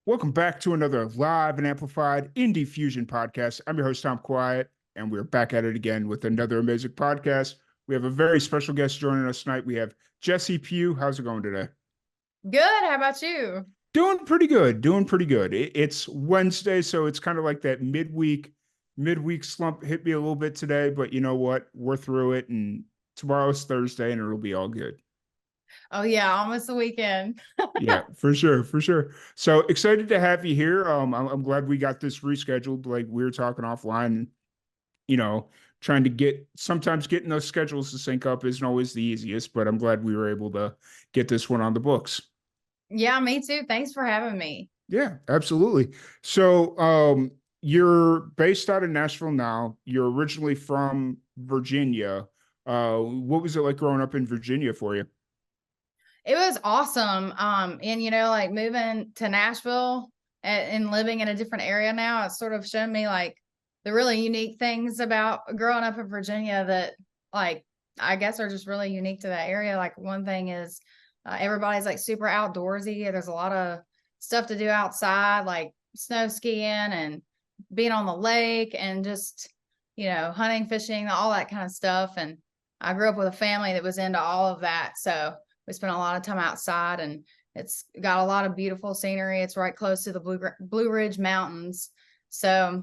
Welcome back to another live and amplified indie fusion podcast. I'm your host, Tom Quiet, and we're back at it again with another amazing podcast. We have a very special guest joining us tonight. We have Jessi Pugh. How's it going today? Good. How about you? Doing pretty good. Doing pretty good. It's Wednesday, so it's kind of like that midweek slump hit me a little bit today, but you know what? We're through it, and tomorrow's Thursday, and it'll be all good. Oh yeah, almost the weekend. Yeah, for sure, for sure. So excited to have you here. I'm glad we got this rescheduled. Like we were talking offline, you know, trying to sometimes getting those schedules to sync up isn't always the easiest, but I'm glad we were able to get this one on the books. Yeah, me too. Thanks for having me. Yeah, absolutely. So, you're based out of Nashville now. You're originally from Virginia. What was it like growing up in Virginia for you? It was awesome. And like moving to Nashville and living in a different area now, it's sort of shown me like the really unique things about growing up in Virginia that like I guess are just really unique to that area. Like one thing is everybody's like super outdoorsy. There's a lot of stuff to do outside, like snow skiing and being on the lake and just, hunting, fishing, all that kind of stuff. And I grew up with a family that was into all of that. So we spent a lot of time outside and it's got a lot of beautiful scenery. It's right close to the Blue Ridge Mountains. So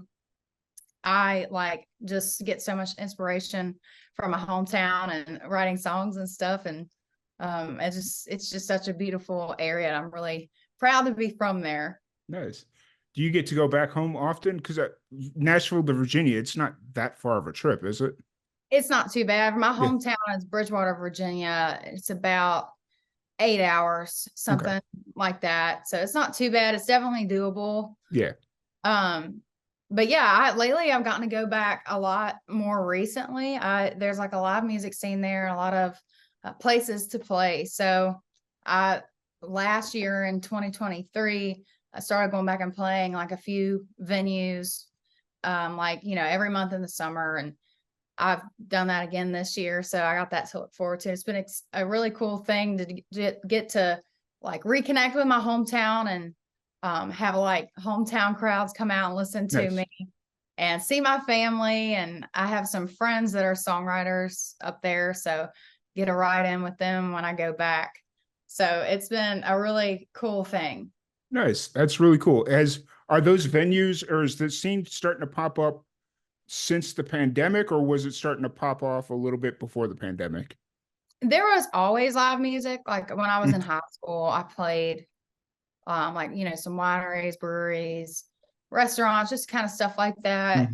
I like just get so much inspiration from my hometown and writing songs and stuff. And it's just such a beautiful area. And I'm really proud to be from there. Nice. Do you get to go back home often? Because Nashville to Virginia, it's not that far of a trip, is it? It's not too bad. My Yeah. hometown is Bridgewater, Virginia. It's about 8 hours, Okay. something like that. So it's not too bad. It's definitely doable. Yeah. Um, but yeah, lately I've gotten to go back a lot more recently. There's like a live music scene there, a lot of places to play. So I last year in 2023, I started going back and playing like a few venues, like every month in the summer, and I've done that again this year. So I got that to look forward to. It's been a really cool thing to get to like reconnect with my hometown and have like hometown crowds come out and listen to Nice. me and see my family. And I have some friends that are songwriters up there. So get a ride in with them when I go back. So it's been a really cool thing. Nice. That's really cool. Are those venues or is the scene starting to pop up since the pandemic, or was it starting to pop off a little bit before the pandemic? There was always live music. Like when I was in Mm, high school, I played like some wineries, breweries, restaurants, just kind of stuff like that.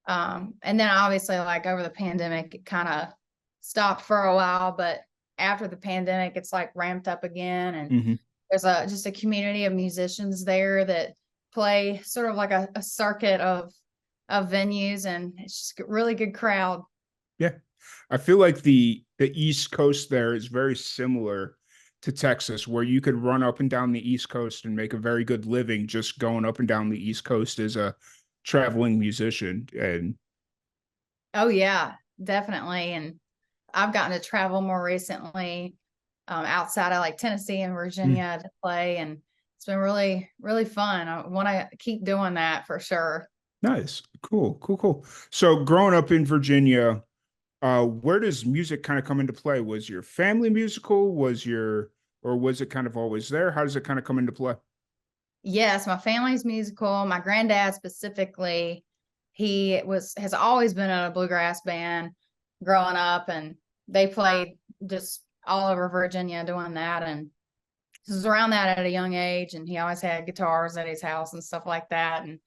mm, And then obviously like over the pandemic, it kind of stopped for a while, but after the pandemic, it's like ramped up again. And mhm. there's just a community of musicians there that play sort of like a circuit of venues, and it's just a really good crowd. Yeah. I feel like the East Coast there is very similar to Texas, where you could run up and down the East Coast and make a very good living just going up and down the East Coast as a traveling musician. And Oh yeah, definitely. And I've gotten to travel more recently, outside of like Tennessee and mm, Virginia to play, and it's been really, really fun. I want to keep doing that for sure. nice. Cool, cool, cool. So growing up in Virginia, where does music kind of come into play? Was your family musical? Or was it kind of always there? How does it kind of come into play? Yes, my family's musical. My granddad specifically, has always been in a bluegrass band growing up, and they played just all over Virginia doing that. And this was around that at a young age, and he always had guitars at his house and stuff like that. And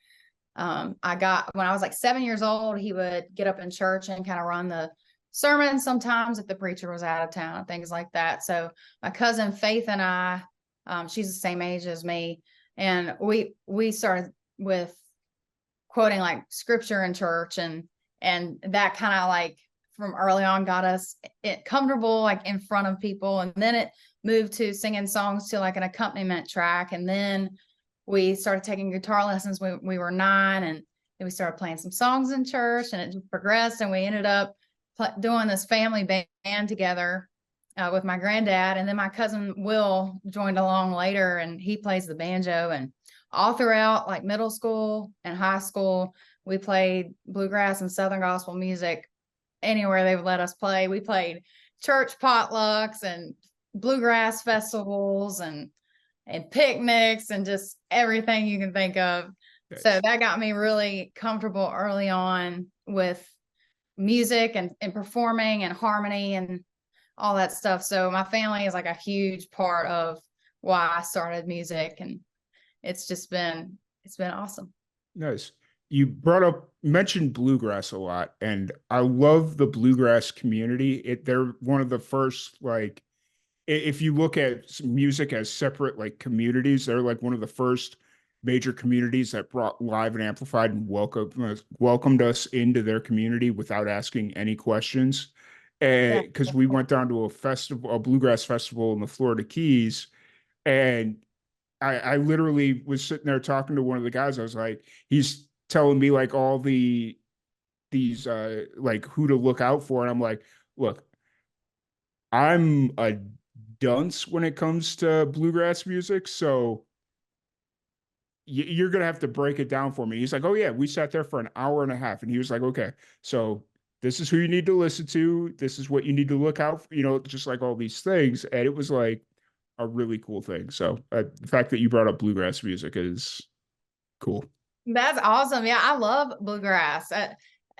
I got when I was like 7 years old, he would get up in church and kind of run the sermons sometimes if the preacher was out of town and things like that. So my cousin Faith and I, she's the same age as me, and we started with quoting like scripture in church, and that kind of like from early on got us comfortable like in front of people, and then it moved to singing songs to like an accompaniment track, and then we started taking guitar lessons when we were 9, and then we started playing some songs in church, and it progressed, and we ended up doing this family band together with my granddad, and then my cousin Will joined along later, and he plays the banjo, and all throughout like middle school and high school, we played bluegrass and Southern gospel music anywhere they would let us play. We played church potlucks and bluegrass festivals and picnics and just everything you can think of. So Nice. that got me really comfortable early on with music and performing and harmony and all that stuff. So my family is like a huge part of why I started music, and it's been awesome. Nice. You mentioned bluegrass a lot, and I love the bluegrass community. They're one of the first, like, if you look at music as separate, like, communities, they're like one of the first major communities that brought live and amplified and welcomed us into their community without asking any questions. Yeah. Because we went down to a bluegrass festival in the Florida Keys, and I literally was sitting there talking to one of the guys. I was like, he's telling me like all these like who to look out for, and I'm like, look, I'm a dunce when it comes to bluegrass music, so you're gonna have to break it down for me. He's like, oh yeah, we sat there for an hour and a half, and he was like, okay, so this is who you need to listen to. This is what you need to look out for, just like all these things. And it was like a really cool thing. So the fact that you brought up bluegrass music is cool. That's awesome. Yeah, I love bluegrass.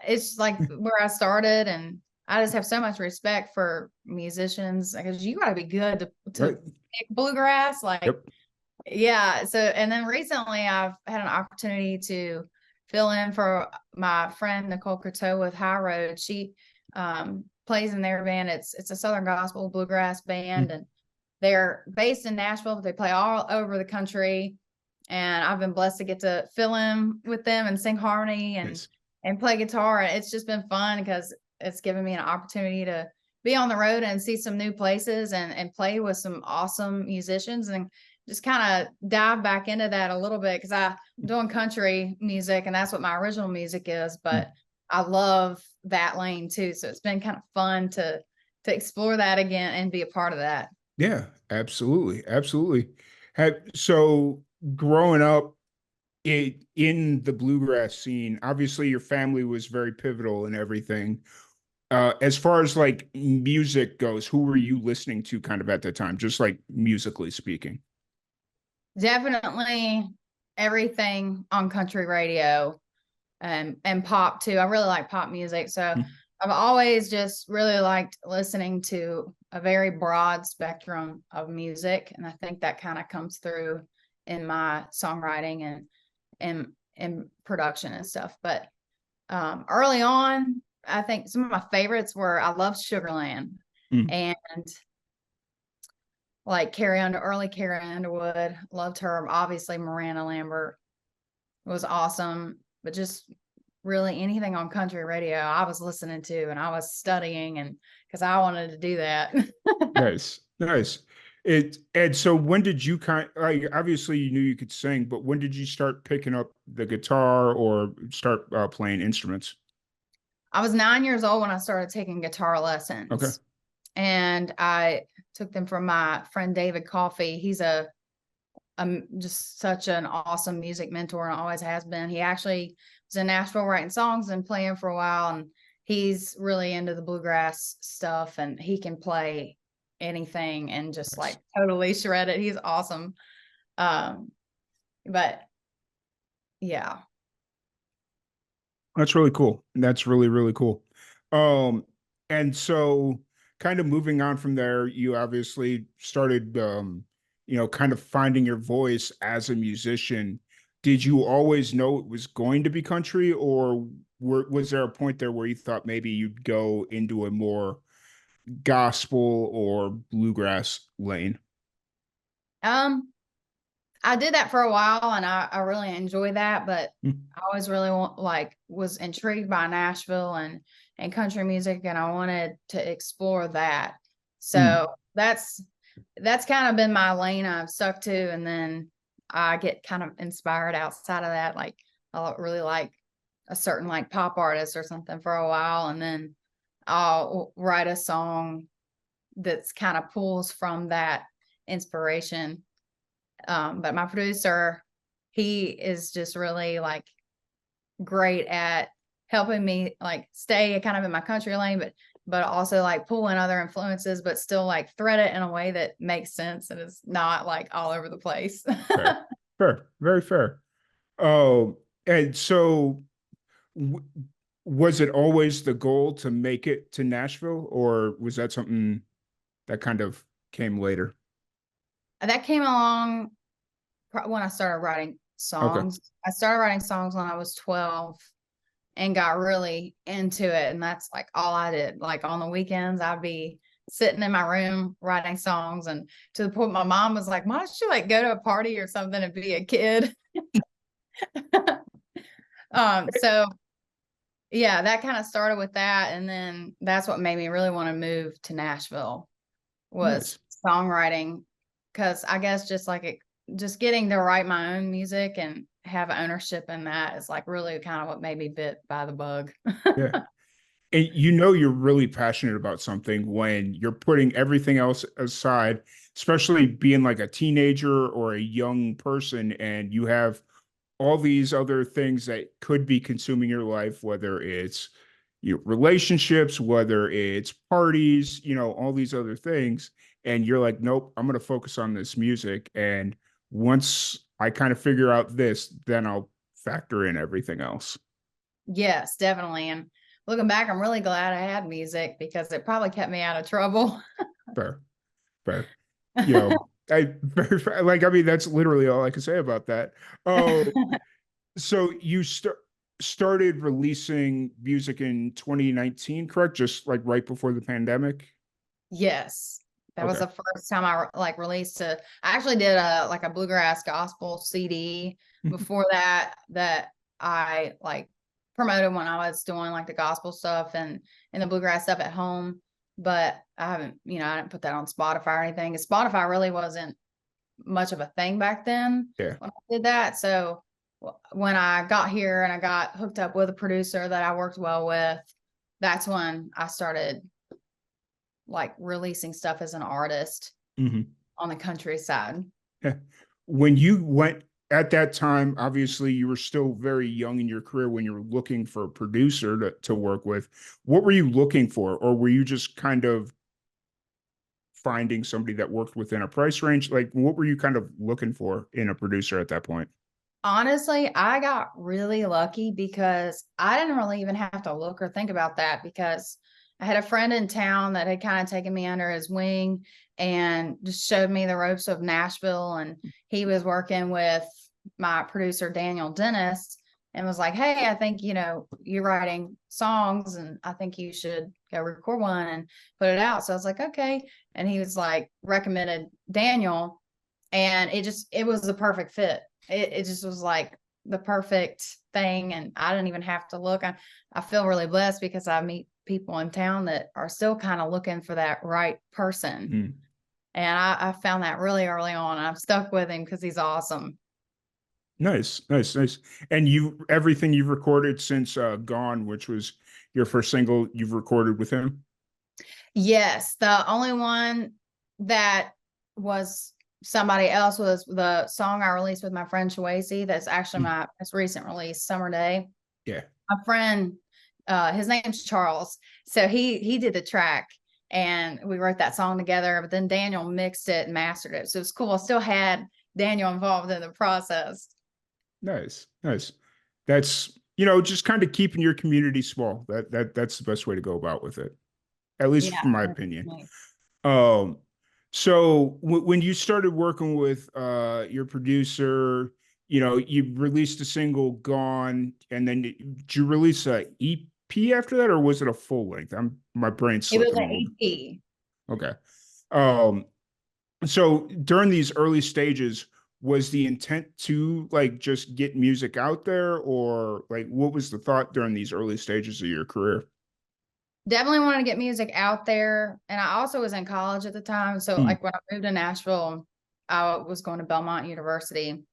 It's like where I started, and I just have so much respect for musicians because you got to be good to Right. pick bluegrass. Like, Yep. yeah. So, and then recently I've had an opportunity to fill in for my friend Nicole Coteau with High Road. She plays in their band. It's a Southern gospel bluegrass band, Mm. and they're based in Nashville, but they play all over the country. And I've been blessed to get to fill in with them and sing harmony Nice. and play guitar. And it's just been fun because it's given me an opportunity to be on the road and see some new places and play with some awesome musicians and just kind of dive back into that a little bit because I'm doing country music and that's what my original music is. Mm. But I love that lane too. So it's been kind of fun to explore that again and be a part of that. Yeah, absolutely. Absolutely. So growing up in the bluegrass scene, obviously your family was very pivotal in everything. As far as like music goes, who were you listening to kind of at the time, just like musically speaking? Definitely everything on country radio and pop too. I really like pop music. So Mm. I've always just really liked listening to a very broad spectrum of music. And I think that kind of comes through in my songwriting and production and stuff. But early on, I think some of my favorites were I loved Sugarland Mm. and like early Carrie Underwood, loved her. Obviously, Miranda Lambert was awesome, but just really anything on country radio I was listening to and I was studying and because I wanted to do that. Nice, nice. And so when did you like, obviously you knew you could sing, but when did you start picking up the guitar or start playing instruments? I was 9 years old when I started taking guitar Okay. lessons, and I took them from my friend David Coffey. He's just such an awesome music mentor and always has been. He actually was in Nashville writing songs and playing for a while, and he's really into the bluegrass stuff, and he can play anything and just Nice. like totally shred it. He's awesome. Um, but yeah. That's really cool. That's really, really cool. Um, and so kind of moving on from there, you obviously started kind of finding your voice as a musician. Did you always know it was going to be country, or was there a point there where you thought maybe you'd go into a more gospel or bluegrass lane? Um, I did that for a while and I really enjoyed that, but Mm. I always really was intrigued by Nashville and country music and I wanted to explore that. Mm. So that's kind of been my lane I've stuck to. And then I get kind of inspired outside of that. Like I really like a certain like pop artist or something for a while. And then I'll write a song that's kind of pulls from that inspiration. But my producer he is just really like great at helping me like stay kind of in my country lane, but also like pull in other influences, but still like thread it in a way that makes sense and is not like all over the place. Fair, fair, very fair. Oh, and so w was it always the goal to make it to Nashville, or was that something that kind of came later? That came along when I started writing Okay. songs. I started writing songs when I was 12 and got really into it. And that's like all I did. Like on the weekends, I'd be sitting in my room writing songs. And to the point my mom was like, why don't you like go to a party or something and be a kid? So yeah, that kind of started with that. And then that's what made me really want to move to Nashville was Nice. songwriting. Cause I guess just like just getting to write my own music and have ownership in that is like really kind of what made me bit by the bug. Yeah. And you know you're really passionate about something when you're putting everything else aside, especially being like a teenager or a young person, and you have all these other things that could be consuming your life, whether it's relationships, whether it's parties, all these other things. And you're like, nope, I'm going to focus on this music. And once I kind of figure out this, then I'll factor in everything else. Yes, definitely. And looking back, I'm really glad I had music because it probably kept me out of trouble. Fair, fair. You know, I like, I mean, that's literally all I can say about that. Oh, so you started releasing music in 2019, correct? Just like right before the pandemic? Yes. That was Okay. the first time I like released I actually did a like a bluegrass gospel CD before that I like promoted when I was doing like the gospel stuff and the bluegrass stuff at home. But I haven't, I didn't put that on Spotify or anything. And Spotify really wasn't much of a thing back then Yeah. when I did that. So when I got here and I got hooked up with a producer that I worked well with, that's when I started like releasing stuff as an artist Mhm. on the countryside. Yeah. When you went at that time, obviously you were still very young in your career when you were looking for a producer to work with. What were you looking for? Or were you just kind of finding somebody that worked within a price range? Like, what were you kind of looking for in a producer at that point? Honestly, I got really lucky because I didn't really even have to look or think about that because I had a friend in town that had kind of taken me under his wing and just showed me the ropes of Nashville. And he was working with my producer, Daniel Dennis, and was like, hey, I think, you're writing songs and I think you should go record one and put it out. So I was like, okay. And he was like, recommended Daniel. And it was the perfect fit. It just was like the perfect thing. And I didn't even have to look. I feel really blessed because I meet people in town that are still kind of looking for that right person. Mm. And I found that really early on. I'm stuck with him because he's awesome. Nice, nice, nice. And everything you've recorded since Gone, which was your first single you've recorded with him? Yes. The only one that was somebody else was the song I released with my friend Shawasi. That's actually Mm. my most recent release, Summer Day. Yeah. My friend, his name's Charles. So he did the track and we wrote that song together, but then Daniel mixed it and mastered it. So it's cool. I still had Daniel involved in the process. Nice, nice. That's, just kind of keeping your community small. That's the best way to go about with it, at least Yeah. from my opinion. Um, so when you started working with your producer, you released a single Gone, and then did you release a EP after that, or was it a full length? My brain's It was slipping a an little bit. EP. Okay. Um, so during these early stages, was the intent to like just get music out there, or like what was the thought during these early stages of your career? Definitely wanted to get music out there. And I also was in college at the time. So Hmm. like when I moved to Nashville, I was going to Belmont University.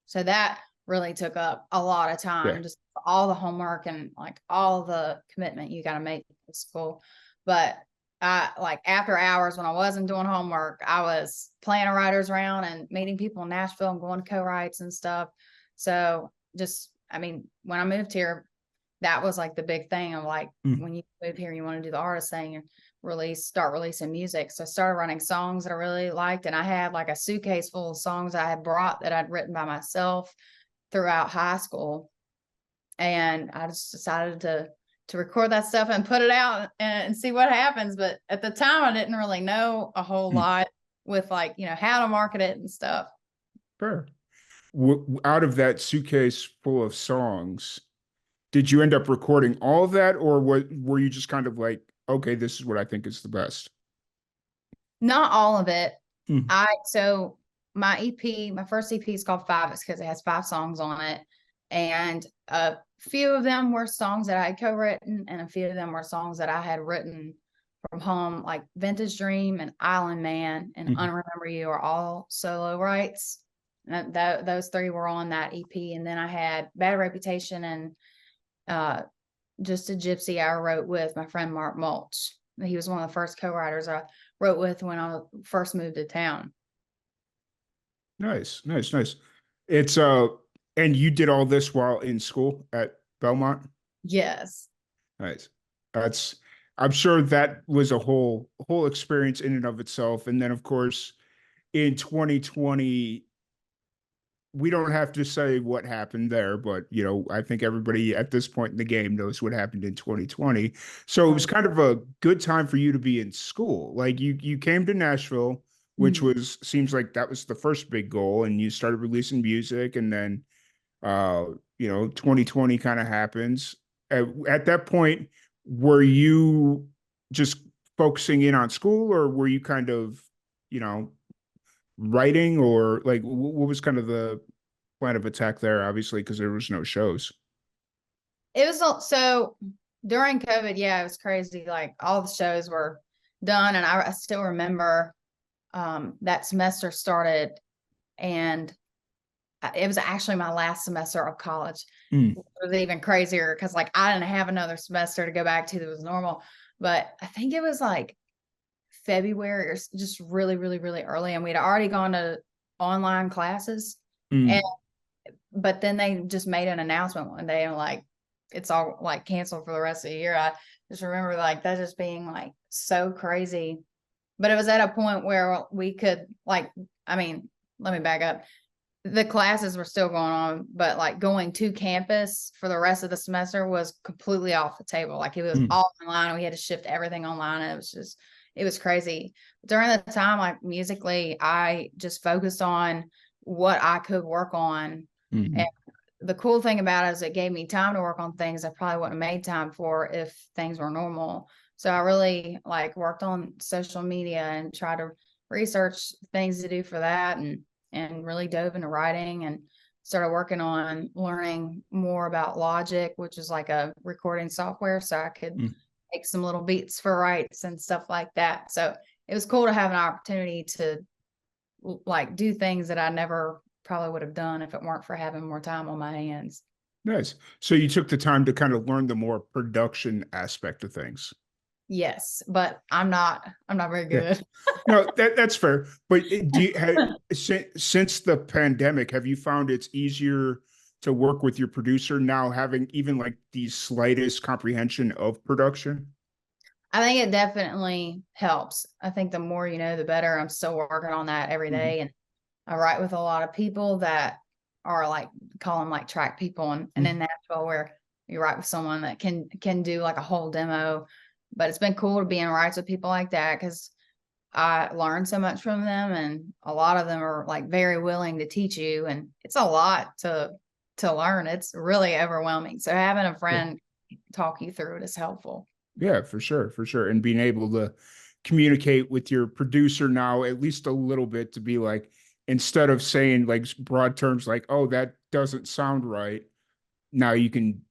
So that really took up a lot of Yeah. time, just all the homework and like all the commitment you got to make to school. But I like after hours when I wasn't doing homework, I was playing a writer's round and meeting people in Nashville and going to co-writes and stuff. So just, I mean, when I moved here, that was like the big thing of like, Mm. when you move here, you want to do the artist thing and start releasing music. So I started running songs that I really liked. And I had like a suitcase full of songs I had brought that I'd written by myself throughout high school. And I just decided to record that stuff and put it out and see what happens. But at the time, I didn't really know a whole Mm. lot with like, how to market it and stuff. Fair. Out of that suitcase full of songs, did you end up recording all of that, or were you just kind of like, okay, this is what I think is the best? Not all of it. Mm. So my EP, my first EP is called Five. It's because it has 5 songs on it. And a few of them were songs that I had co-written, and a few of them were songs that I had written from home, like Vintage Dream and Island Man and Mhm. Unremember You are all solo rights. And those 3 were on that EP. And then I had Bad Reputation and uh, Just a Gypsy I wrote with my friend Mark Mulch. He was one of the first co-writers I wrote with when I first moved to town. Nice, nice, nice. It's and you did all this while in school at Belmont? Yes. Nice. That's I'm sure that was a whole experience in and of itself. And then of course in 2020, we don't have to say what happened there, but I think everybody at this point in the game knows what happened in 2020. So it was kind of a good time for you to be in school. Like you came to Nashville, which Mhm. was seems like that was the first big goal, and you started releasing music, and then 2020 kind of happens. At that point, were you just focusing in on school, or were you kind of, you know, writing, or like what was kind of the plan of attack there, obviously, because there was no shows. It was so during COVID, yeah, it was crazy. Like all the shows were done, and I still remember that semester started, and it was actually my last semester of college. Mm. It was even crazier because like I didn't have another semester to go back to that was normal. But I think it was like February or just really, really, really early, and we'd already gone to online classes. And Mm. but then they just made an announcement one day and like it's all like canceled for the rest of the year. I just remember like that just being like so crazy. But it was at a point where we could like, I mean, let me back up. The classes were still going on, but like going to campus for the rest of the semester was completely off the table. Like it was Mm. all online. We had to shift everything online. And it was crazy. During the time, like musically, I just focused on what I could work on. And Mm. the cool thing about it is it gave me time to work on things I probably wouldn't have made time for if things were normal. So I really like worked on social media and tried to research things to do for that, and really dove into writing and started working on learning more about Logic, which is like a recording software, so I could Mm. make some little beats for rights and stuff like that. So it was cool to have an opportunity to like do things that I never probably would have done if it weren't for having more time on my hands. Nice. So you took the time to kind of learn the more production aspect of things. Yes, but I'm not very Yeah. good. No, that's fair. But do you since the pandemic, have you found it's easier to work with your producer now, having even like the slightest comprehension of production? I think it definitely helps. I think the more you know, the better. I'm still working on that every Mhm. day. And I write with a lot of people that are like, call them like track people. And in Mhm. Nashville, where you write with someone that can do like a whole demo. But it's been cool to be in writes with people like that because I learned so much from them. And a lot of them are like very willing to teach you. And it's a lot to learn. It's really overwhelming. So having a Yeah. friend talk you through it is helpful. Yeah, for sure, for sure. And being able to communicate with your producer now at least a little bit to be like, instead of saying like broad terms like, oh, that doesn't sound right, now you can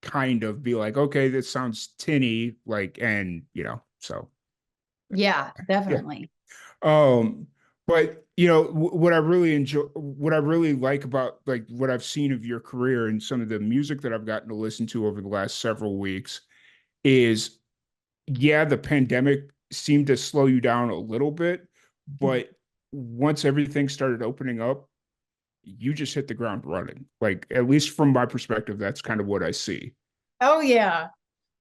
kind of be like, okay, this sounds tinny, like, and so Yeah, yeah. definitely. Um, but what I really like about like what I've seen of your career and some of the music that I've gotten to listen to over the last several weeks is, yeah, the pandemic seemed to slow you down a little bit, Mhm. but once everything started opening up, you just hit the ground running. Like, at least from my perspective, that's kind of what I see. Oh yeah.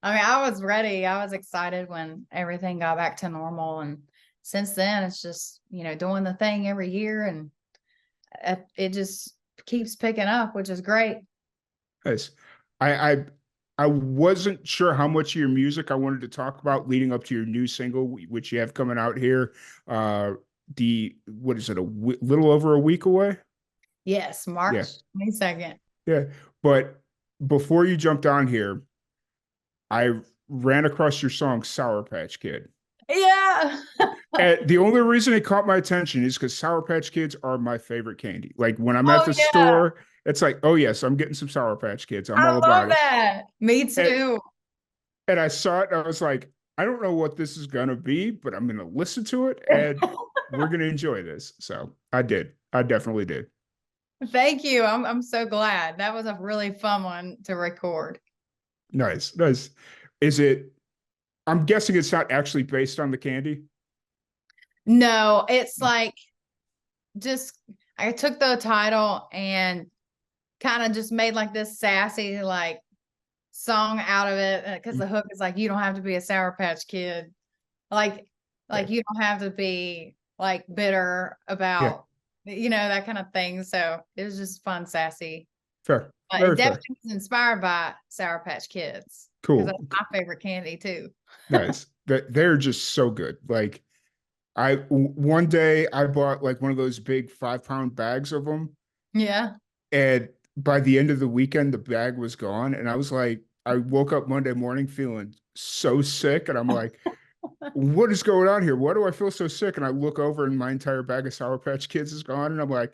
I mean, I was ready. I was excited when everything got back to normal. And since then, it's just, doing the thing every year and it just keeps picking up, which is great. Nice. I I wasn't sure how much of your music I wanted to talk about leading up to your new single, which you have coming out here. The what is it? Little over a week away? Yes, Yeah, March 22nd. yeah. But before you jumped on here, I ran across your song "Sour Patch Kid." Yeah. And the only reason it caught my attention is because Sour Patch Kids are my favorite candy. Like when I'm at Oh the yeah. store, it's like, oh yes, I'm getting some Sour Patch Kids. I'm I all love about it. that. Me And too. and I saw it and I was like, I don't know what this is gonna be, but I'm gonna listen to it and we're gonna enjoy this. So I did. I definitely did. Thank you. I'm so glad. That was a really fun one to record. Nice, nice. Is it? I'm guessing it's not actually based on the candy. No, it's like just I took the title and kind of just made like this sassy like song out of it because the hook is like you don't have to be a Sour Patch Kid. Like Okay. you don't have to be like bitter Yeah, about that kind of thing. So it was just fun, sassy. fair. But it Very fair. definitely was inspired by Sour Patch Kids because Cool. that's my favorite candy too. Nice. That they're just so good. Like one day I bought like one of those big 5 pound bags of them, Yeah. and by the end of the weekend, the bag was gone, and I was like, I woke up Monday morning feeling so sick, and I'm like, what is going on here? Why do I feel so sick? And I look over, and my entire bag of Sour Patch Kids is gone, and I'm like,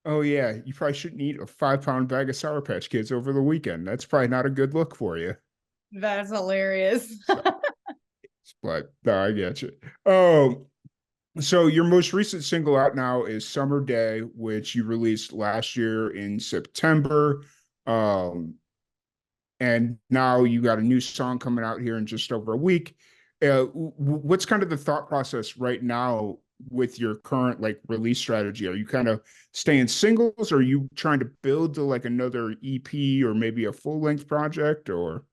oh yeah, you probably shouldn't eat a 5 pound bag of Sour Patch Kids over the weekend. That's probably not a good look for you. That's hilarious. So, but no, I get you. Oh, so your most recent single out now is Summer Day, which you released last year in September. Um, and now you got a new song coming out here in just over a week. What's kind of the thought process right now with your current like release strategy? Are you kind of staying singles, or are you trying to build to like another EP or maybe a full length project or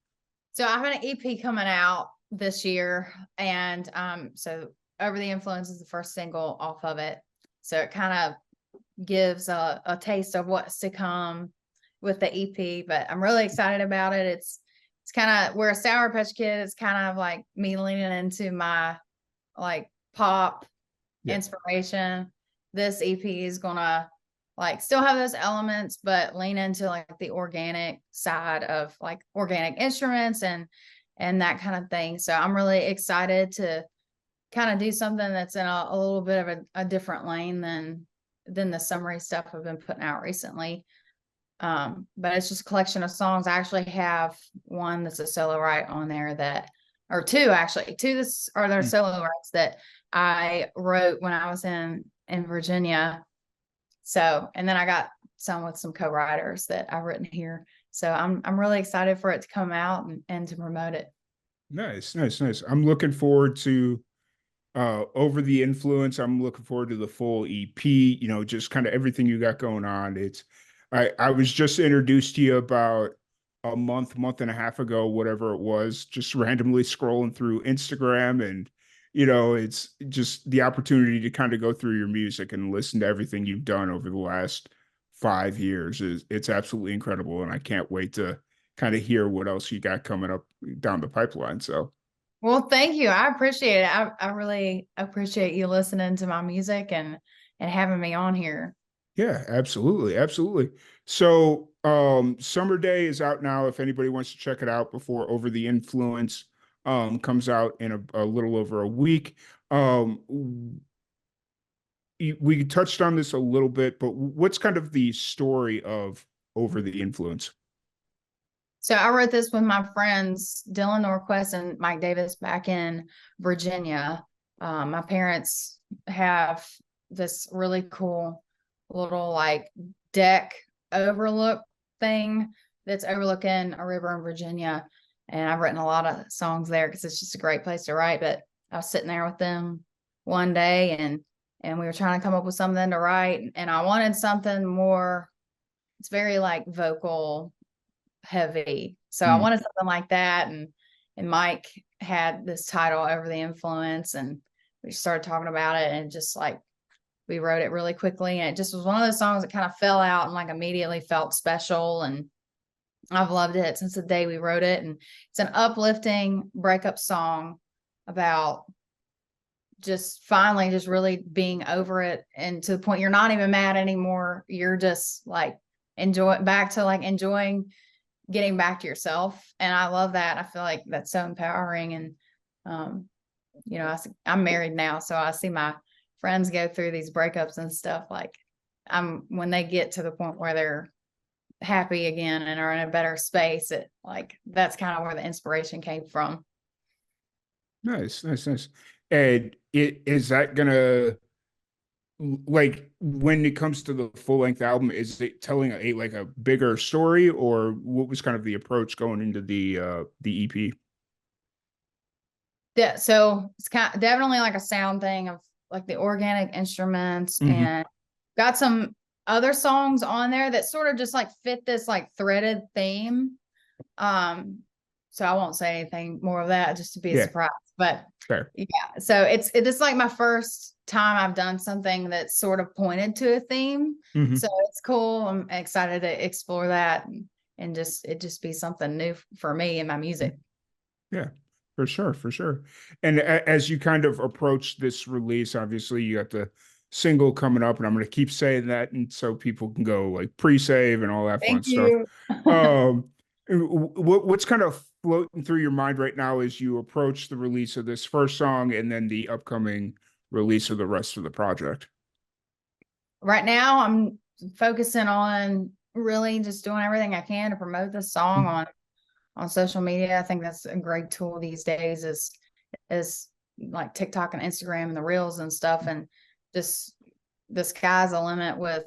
So I have an EP coming out this year, and so Over the Influence is the first single off of it. So it kind of gives a taste of what's to come with the EP. But I'm really excited about it. It's kind of where Sour Patch Kid is kind of like me leaning into my like pop yeah, inspiration. This EP is gonna like still have those elements, but lean into like the organic side of like organic instruments and that kind of thing. So I'm really excited to kind of do something that's in a little bit of a different lane than the summary stuff I've been putting out recently. But it's just a collection of songs. I actually have one that's a solo write on there that, or two actually, two this are their mm, solo writes that I wrote when I was in Virginia. So, and then I got some with some co-writers that I've written here. So I'm really excited for it to come out and to promote it. nice, nice, nice. I'm looking forward to Over the Influence. I'm looking forward to the full EP, just kind of everything you got going on. I was just introduced to you about a month and a half ago, whatever it was, just randomly scrolling through Instagram, and it's just the opportunity to kind of go through your music and listen to everything you've done over the last 5 years. It's absolutely incredible, and I can't wait to kind of hear what else you got coming up down the pipeline. So Well, thank you. I appreciate it. I really appreciate you listening to my music and having me on here. yeah, absolutely, absolutely. So, Summer Day is out now. If anybody wants to check it out before Over the Influence comes out in a little over a week. We touched on this a little bit, but what's kind of the story of Over the Influence? So I wrote this with my friends Dylan Norquist and Mike Davis back in Virginia. My parents have this really cool little like deck overlook thing that's overlooking a river in Virginia. And I've written a lot of songs there because it's just a great place to write. But I was sitting there with them one day, and we were trying to come up with something to write, and I wanted something more, it's very like vocal heavy. So I Mm. wanted something like that. And Mike had this title, Over the Influence, and we started talking about it, and just like we wrote it really quickly. And it just was one of those songs that kind of fell out and like immediately felt special. And I've loved it since the day we wrote it. And it's an uplifting breakup song about just finally just really being over it, and to the point you're not even mad anymore. You're just like enjoying getting back to yourself. And I love that. I feel like that's so empowering. And, I'm married now, so I see my friends go through these breakups and stuff. Like when they get to the point where they're happy again and are in a better space, that's kind of where the inspiration came from. Nice, nice, nice. And is that gonna, like, when it comes to the full length album, is it telling like a bigger story, or what was kind of the approach going into the EP? Yeah, so it's definitely like a sound thing of like the organic instruments, Hmm. and got some other songs on there that sort of just like fit this like threaded theme. So I won't say anything more of that, just to be a Yeah, surprise. But fair. yeah, so it's like my first time I've done something that's sort of pointed to a theme. Hmm. So it's cool. I'm excited to explore that, and just be something new for me and my music. Yeah, for sure, for sure. And as you kind of approach this release, obviously you got the single coming up, and I'm going to keep saying that, and so people can go like pre-save and all that fun Thank stuff. you. What's kind of floating through your mind right now as you approach the release of this first song and then the upcoming release of the rest of the project? Right now, I'm focusing on really just doing everything I can to promote this song on social media. I think that's a great tool these days, is like TikTok and Instagram and the reels and stuff. And just the sky's the limit with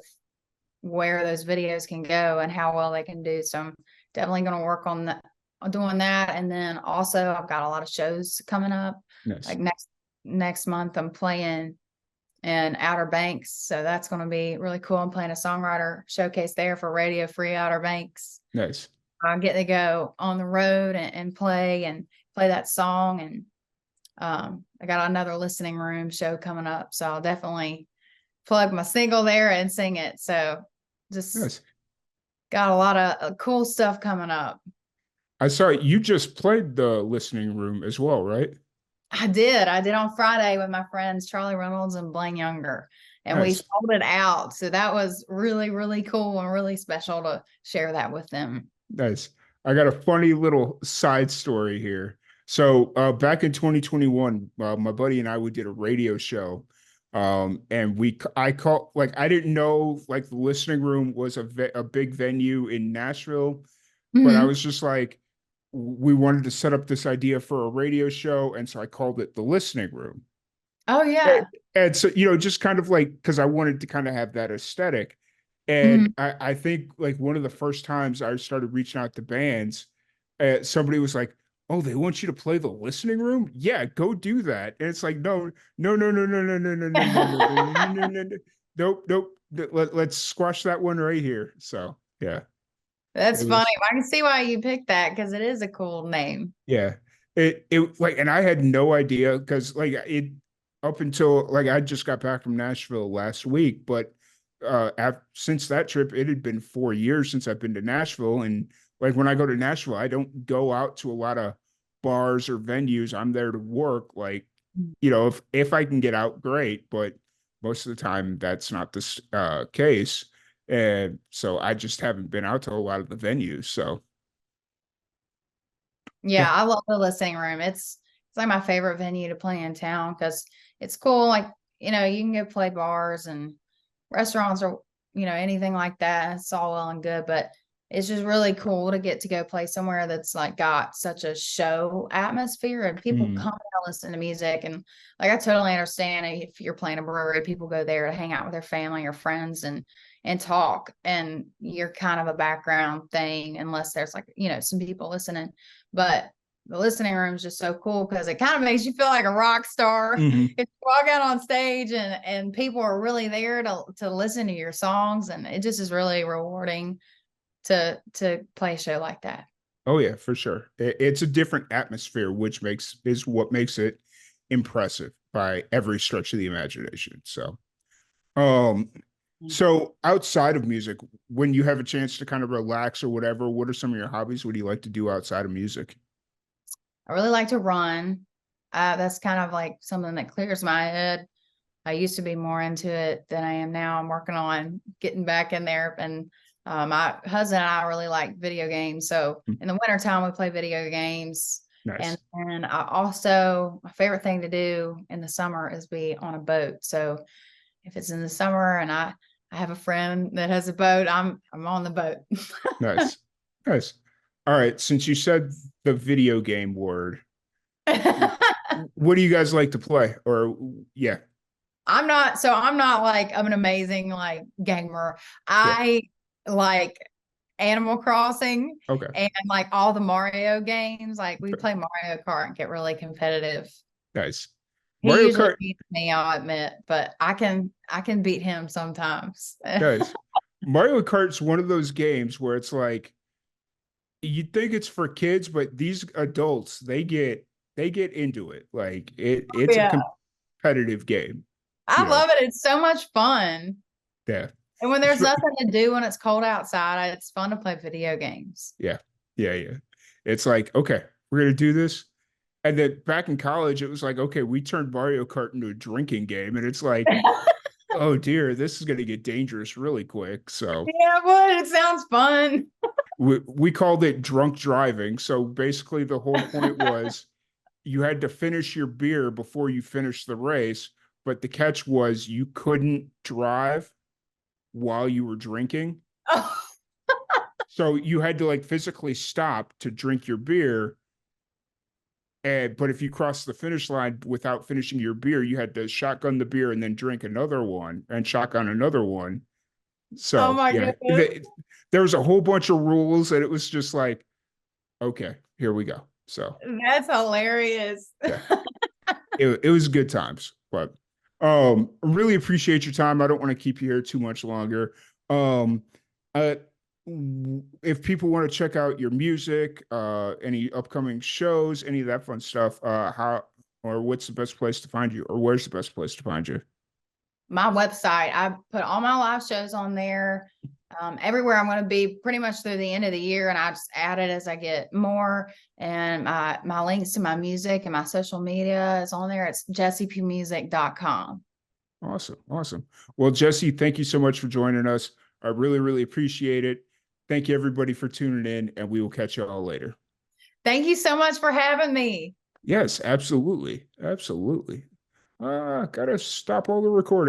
where those videos can go and how well they can do. So I'm definitely going to work on doing that. And then also I've got a lot of shows coming up. Nice, Like next month I'm playing in Outer Banks. So that's going to be really cool. I'm playing a songwriter showcase there for Radio Free Outer Banks. nice. I get to go on the road and play that song. And I got another listening room show coming up. So I'll definitely plug my single there and sing it. So just Nice. got a lot of cool stuff coming up. I saw you just played the listening room as well, right? I did on Friday with my friends Charlie Reynolds and Blaine Younger, and we Nice. sold it out. So that was really, really cool and really special to share that with them. Nice. I got a funny little side story here. So back in 2021, my buddy and I, we did a radio show. And I called, like, I didn't know like the listening room was a big venue in Nashville, but I Mm-hmm. was just like, we wanted to set up this idea for a radio show. And so I called it the listening room. Oh And, yeah. and so, just kind of like, because I wanted to kind of have that aesthetic. And Mm-hmm. I think like one of the first times I started reaching out to bands, somebody was like, "Oh, they want you to play the listening room? Yeah, go do that." And it's like, no, no, no, no, no, no, no, no, no, no, no, no, no, no, no, no. Nope, nope. Let's squash that one right here. So yeah, That's it funny. was. I can see why you picked that because it is a cool name. Yeah. It like, and I had no idea because like it, up until like I just got back from Nashville last week, but since that trip it had been 4 years since I've been to Nashville. And like when I go to Nashville, I don't go out to a lot of bars or venues. I'm there to work. Like, if I can get out, great, but most of the time that's not the case. And so I just haven't been out to a lot of the venues. So Yeah, I love the listening room. It's like my favorite venue to play in town because it's cool. Like, you can go play bars and restaurants or, anything like that. It's all well and good, but it's just really cool to get to go play somewhere that's like got such a show atmosphere, and people mm, come to listen to music. And like, I totally understand if you're playing a brewery, people go there to hang out with their family or friends and talk, and you're kind of a background thing unless there's like, some people listening. But the listening room is just so cool because it kind of makes you feel like a rock star. Mhm. If you walk out on stage and people are really there to listen to your songs, and it just is really rewarding to play a show like that. Oh yeah, for sure. It's a different atmosphere, which is what makes it impressive by every stretch of the imagination. Um, so outside of music, when you have a chance to kind of relax or whatever, what are some of your hobbies? What do you like to do outside of music? I really like to run. That's kind of like something that clears my head. I used to be more into it than I am now. I'm working on getting back in there. And my husband and I really like video games. So Hmm. in the wintertime, we play video games. And Nice. then I also, my favorite thing to do in the summer is be on a boat. So if it's in the summer and I have a friend that has a boat, I'm on the boat. Nice. Nice. All right. Since you said the video game word, what do you guys like to play? Or yeah, I'm not like I'm an amazing like gamer. yeah. I like Animal Crossing Okay. and like all the Mario games. Like we Okay. play Mario Kart and get really competitive. Nice. He Mario usually Kart. beats me, I'll admit, but I can beat him sometimes. Nice. Mario Kart's one of those games where it's like you think it's for kids, but these adults, they get into it. Like it's a Yeah. competitive game, you I know. love it. It's so much fun. Yeah. And when there's It's- nothing to do when it's cold outside, it's fun to play video games. Yeah. Yeah, yeah. It's like, okay, we're gonna do this. And then back in college, it was like, okay, we turned Mario Kart into a drinking game, and it's like, oh dear, this is gonna get dangerous really quick. So Yeah, but it sounds fun. we called it drunk driving. So basically, the whole point was you had to finish your beer before you finished the race, but the catch was you couldn't drive while you were drinking. So you had to like physically stop to drink your beer. And but if you crossed the finish line without finishing your beer, you had to shotgun the beer and then drink another one and shotgun another one. Oh So my yeah, goodness. there was a whole bunch of rules, and it was just like, okay, here we go. So That's hilarious. yeah, it was good times. But really appreciate your time. I don't want to keep you here too much longer. Um, uh, if people want to check out your music, any upcoming shows, any of that fun stuff, how or what's the best place to find you, or where's the best place to find you? My website, I put all my live shows on there. Everywhere I'm going to be pretty much through the end of the year, and I just add it as I get more. And my links to my music and my social media is on there. It's jessipughmusic.com. Awesome, awesome. Well, Jessi, thank you so much for joining us. I really, really appreciate it. Thank you everybody for tuning in, and we will catch you all later. Thank you so much for having me. Yes, absolutely, absolutely. Gotta stop all the recording.